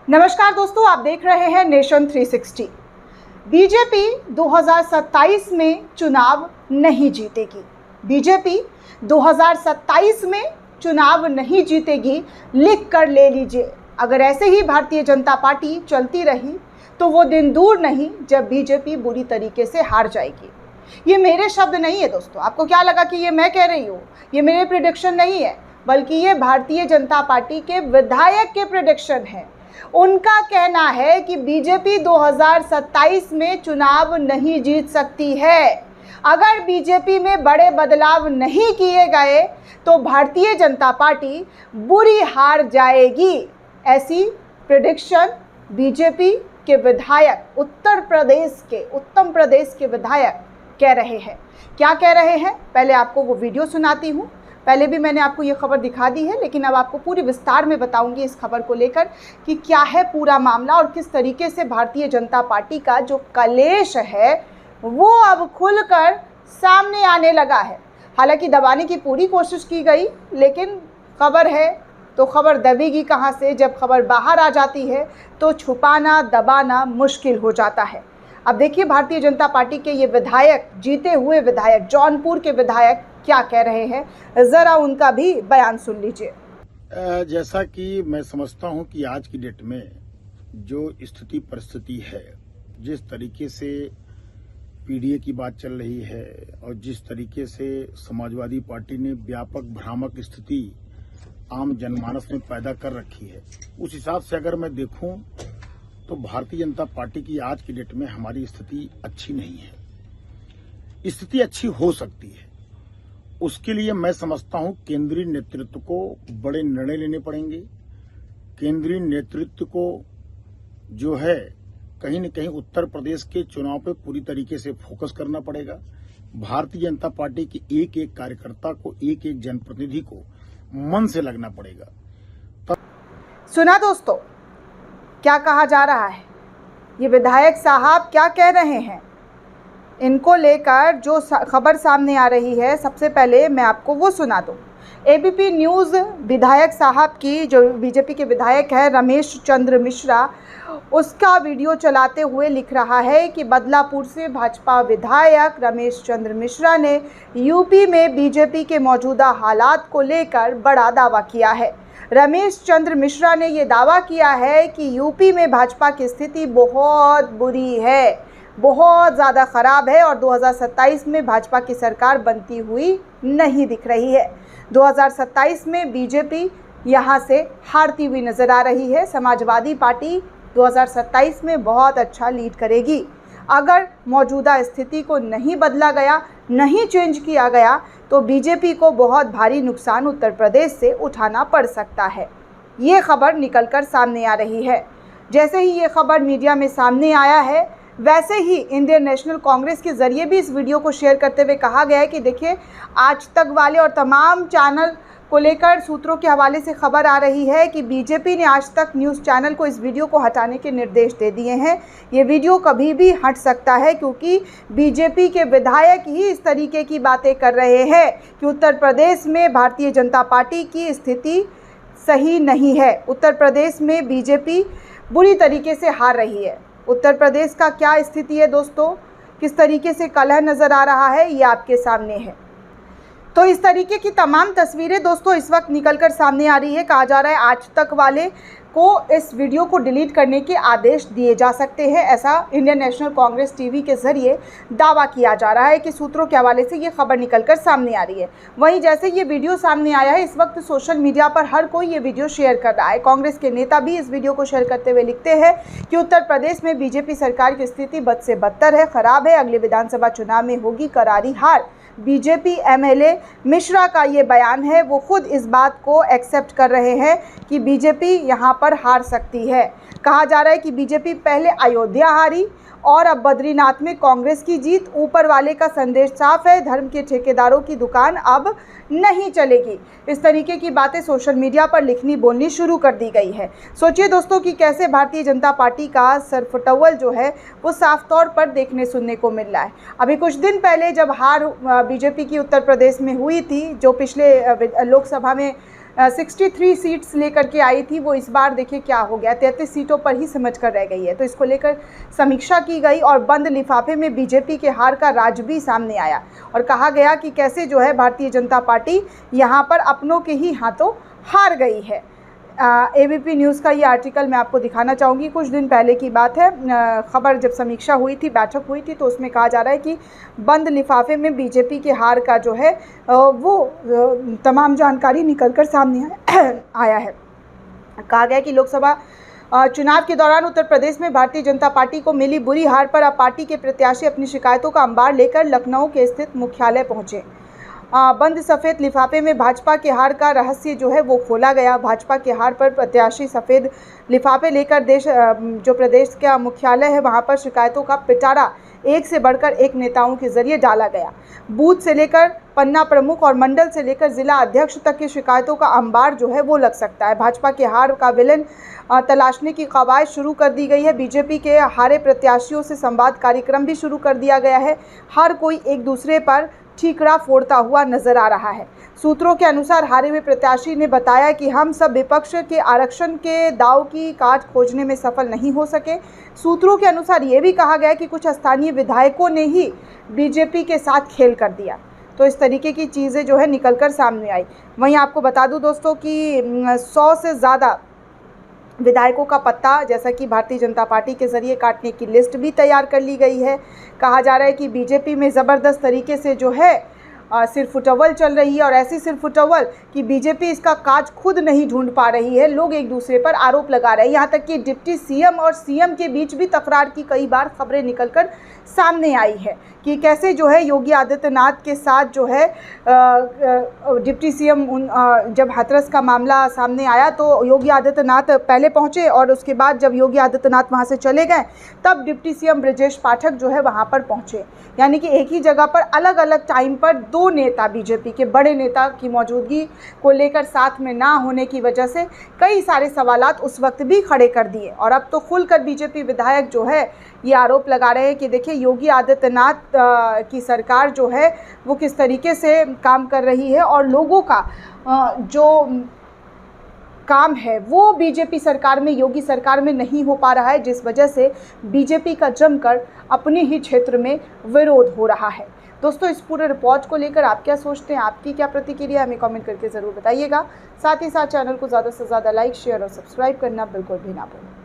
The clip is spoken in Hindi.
नमस्कार दोस्तों, आप देख रहे हैं नेशन 360। बीजेपी 2027 में चुनाव नहीं जीतेगी। बीजेपी 2027 में चुनाव नहीं जीतेगी, लिख कर ले लीजिए। अगर ऐसे ही भारतीय जनता पार्टी चलती रही तो वो दिन दूर नहीं जब बीजेपी बुरी तरीके से हार जाएगी। ये मेरे शब्द नहीं है दोस्तों। आपको क्या लगा कि ये मैं कह रही हूँ? ये मेरे प्रेडिक्शन नहीं है, बल्कि ये भारतीय जनता पार्टी के विधायक के प्रेडिक्शन है। उनका कहना है कि बीजेपी 2027 में चुनाव नहीं जीत सकती है। अगर बीजेपी में बड़े बदलाव नहीं किए गए तो भारतीय जनता पार्टी बुरी हार जाएगी। ऐसी प्रेडिक्शन बीजेपी के विधायक, उत्तर प्रदेश के विधायक कह रहे हैं। क्या कह रहे हैं, पहले आपको वो वीडियो सुनाती हूँ। पहले भी मैंने आपको ये खबर दिखा दी है, लेकिन अब आपको पूरी विस्तार में बताऊंगी इस खबर को लेकर कि क्या है पूरा मामला और किस तरीके से भारतीय जनता पार्टी का जो कलेश है वो अब खुलकर सामने आने लगा है। हालांकि दबाने की पूरी कोशिश की गई, लेकिन खबर है तो खबर दबेगी कहाँ से? जब खबर बाहर आ जाती है तो छुपाना दबाना मुश्किल हो जाता है। अब देखिए भारतीय जनता पार्टी के ये विधायक, जीते हुए विधायक, जौनपुर के विधायक क्या कह रहे हैं, जरा उनका भी बयान सुन लीजिए। जैसा कि मैं समझता हूं कि आज की डेट में जो स्थिति परिस्थिति है, जिस तरीके से पीडीए की बात चल रही है और जिस तरीके से समाजवादी पार्टी ने व्यापक भ्रामक स्थिति आम जनमानस में पैदा कर रखी है, उस हिसाब से अगर मैं देखूं तो भारतीय जनता पार्टी की आज की डेट में हमारी स्थिति अच्छी नहीं है। स्थिति अच्छी हो सकती है, उसके लिए मैं समझता हूं केंद्रीय नेतृत्व को बड़े निर्णय लेने पड़ेंगे। केंद्रीय नेतृत्व को जो है कहीं न कहीं उत्तर प्रदेश के चुनाव पे पूरी तरीके से फोकस करना पड़ेगा। भारतीय जनता पार्टी के एक एक कार्यकर्ता को, एक एक जनप्रतिनिधि को मन से लगना पड़ेगा। सुना दोस्तों क्या कहा जा रहा है? ये विधायक साहब क्या कह रहे हैं? इनको लेकर जो खबर सामने आ रही है, सबसे पहले मैं आपको वो सुना दूं। एबीपी न्यूज़ विधायक साहब की, जो बीजेपी के विधायक है रमेश चंद्र मिश्रा, उसका वीडियो चलाते हुए लिख रहा है कि बदलापुर से भाजपा विधायक रमेश चंद्र मिश्रा ने यूपी में बीजेपी के मौजूदा हालात को लेकर बड़ा दावा किया है। रमेश चंद्र मिश्रा ने ये दावा किया है कि यूपी में भाजपा की स्थिति बहुत बुरी है, बहुत ज़्यादा ख़राब है और 2027 में भाजपा की सरकार बनती हुई नहीं दिख रही है। 2027 में बीजेपी यहाँ से हारती हुई नज़र आ रही है। समाजवादी पार्टी 2027 में बहुत अच्छा लीड करेगी। अगर मौजूदा स्थिति को नहीं बदला गया, नहीं चेंज किया गया तो बीजेपी को बहुत भारी नुकसान उत्तर प्रदेश से उठाना पड़ सकता है। ये खबर निकलकर सामने आ रही है। जैसे ही ये खबर मीडिया में सामने आया है, वैसे ही इंडियन नेशनल कांग्रेस के ज़रिए भी इस वीडियो को शेयर करते हुए कहा गया है कि देखिए, आज तक वाले और तमाम चैनल को लेकर सूत्रों के हवाले से खबर आ रही है कि बीजेपी ने आज तक न्यूज़ चैनल को इस वीडियो को हटाने के निर्देश दे दिए हैं। ये वीडियो कभी भी हट सकता है, क्योंकि बीजेपी के विधायक ही इस तरीके की बातें कर रहे हैं कि उत्तर प्रदेश में भारतीय जनता पार्टी की स्थिति सही नहीं है। उत्तर प्रदेश में बीजेपी बुरी तरीके से हार रही है। उत्तर प्रदेश का क्या स्थिति है दोस्तों, किस तरीके से कलह नज़र आ रहा है, ये आपके सामने है। तो इस तरीके की तमाम तस्वीरें दोस्तों इस वक्त निकलकर सामने आ रही है। कहा जा रहा है आज तक वाले को इस वीडियो को डिलीट करने के आदेश दिए जा सकते हैं। ऐसा इंडियन नेशनल कांग्रेस टीवी के ज़रिए दावा किया जा रहा है कि सूत्रों के हवाले से ये खबर निकलकर सामने आ रही है। वहीं जैसे ये वीडियो सामने आया है, इस वक्त सोशल मीडिया पर हर कोई ये वीडियो शेयर कर रहा है। कांग्रेस के नेता भी इस वीडियो को शेयर करते हुए लिखते हैं कि उत्तर प्रदेश में बीजेपी सरकार की स्थिति बद से बदतर है, ख़राब है। अगले विधानसभा चुनाव में होगी करारी हार। बीजेपी एमएलए मिश्रा का ये बयान है, वो खुद इस बात को एक्सेप्ट कर रहे हैं कि बीजेपी यहाँ पर हार सकती है। कहा जा रहा है कि बीजेपी पहले अयोध्या हारी और अब बद्रीनाथ में कांग्रेस की जीत। ऊपर वाले का संदेश साफ है, धर्म के ठेकेदारों की दुकान अब नहीं चलेगी। इस तरीके की बातें सोशल मीडिया पर लिखनी बोलनी शुरू कर दी गई है। सोचिए दोस्तों कि कैसे भारतीय जनता पार्टी का सरफटौल जो है वो साफ तौर पर देखने सुनने को मिल रहा है। अभी कुछ दिन पहले जब हार बीजेपी की उत्तर प्रदेश में हुई थी, जो पिछले लोकसभा में 63 सीट्स लेकर के आई थी, वो इस बार देखिए क्या हो गया, 33 सीटों पर ही सिमट कर रह गई है। तो इसको लेकर समीक्षा की गई और बंद लिफाफे में बीजेपी के हार का राज भी सामने आया और कहा गया कि कैसे जो है भारतीय जनता पार्टी यहाँ पर अपनों के ही हाथों हार गई है। एबीपी न्यूज़ का ये आर्टिकल मैं आपको दिखाना चाहूँगी। कुछ दिन पहले की बात है, खबर जब समीक्षा हुई थी, बैठक हुई थी, तो उसमें कहा जा रहा है कि बंद लिफाफे में बीजेपी के हार का जो है वो तमाम जानकारी निकलकर सामने आया है। कहा गया कि लोकसभा चुनाव के दौरान उत्तर प्रदेश में भारतीय जनता पार्टी को मिली बुरी हार पर अब पार्टी के प्रत्याशी अपनी शिकायतों का अंबार लेकर लखनऊ के स्थित मुख्यालय पहुंचे। बंद सफ़ेद लिफाफे में भाजपा के हार का रहस्य जो है वो खोला गया। भाजपा के हार पर प्रत्याशी सफ़ेद लिफाफे लेकर जो प्रदेश का मुख्यालय है वहां पर शिकायतों का पिटारा एक से बढ़कर एक नेताओं के जरिए डाला गया। बूथ से लेकर पन्ना प्रमुख और मंडल से लेकर जिला अध्यक्ष तक की शिकायतों का अंबार जो है वो लग सकता है। भाजपा के हार का विलन तलाशने की कवायद शुरू कर दी गई है। बीजेपी के हारे प्रत्याशियों से संवाद कार्यक्रम भी शुरू कर दिया गया है। हर कोई एक दूसरे पर ठीकरा फोड़ता हुआ नजर आ रहा है। सूत्रों के अनुसार हारे हुए प्रत्याशी ने बताया कि हम सब विपक्ष के आरक्षण के दाव की काट खोजने में सफल नहीं हो सके। सूत्रों के अनुसार ये भी कहा गया कि कुछ स्थानीय विधायकों ने ही बीजेपी के साथ खेल कर दिया। तो इस तरीके की चीज़ें जो है निकलकर सामने आई। वहीं आपको बता दूं दोस्तों कि 100 से ज़्यादा विधायकों का पत्ता जैसा कि भारतीय जनता पार्टी के ज़रिए काटने की लिस्ट भी तैयार कर ली गई है। कहा जा रहा है कि बीजेपी में ज़बरदस्त तरीके से जो है सिरफुटअव्वल चल रही है और ऐसी सिरफुटअव्वल कि बीजेपी इसका काज खुद नहीं ढूंढ पा रही है। लोग एक दूसरे पर आरोप लगा रहे हैं। यहाँ तक कि डिप्टी सीएम और सीएम के बीच भी तकरार की कई बार खबरें निकलकर सामने आई है कि कैसे जो है योगी आदित्यनाथ के साथ जो है डिप्टी सीएम जब हाथरस का मामला सामने आया तो योगी आदित्यनाथ पहले पहुंचे और उसके बाद जब योगी आदित्यनाथ वहां से चले गए तब डिप्टी सीएम ब्रजेश पाठक जो है वहां पर पहुंचे। यानी कि एक ही जगह पर अलग अलग टाइम पर दो नेता, बीजेपी के बड़े नेता की मौजूदगी को लेकर साथ में ना होने की वजह से कई सारे सवालात उस वक्त भी खड़े कर दिए। और अब तो खुलकर बीजेपी विधायक जो है ये आरोप लगा रहे हैं कि देखिए योगी आदित्यनाथ की सरकार जो है वो किस तरीके से काम कर रही है और लोगों का जो काम है वो बीजेपी सरकार में, योगी सरकार में नहीं हो पा रहा है, जिस वजह से बीजेपी का जमकर अपने ही क्षेत्र में विरोध हो रहा है। दोस्तों, इस पूरे रिपोर्ट को लेकर आप क्या सोचते हैं, आपकी क्या प्रतिक्रिया, हमें कमेंट करके ज़रूर बताइएगा। साथ ही साथ चैनल को ज़्यादा से ज़्यादा लाइक, शेयर और सब्सक्राइब करना बिल्कुल भी ना भूलें।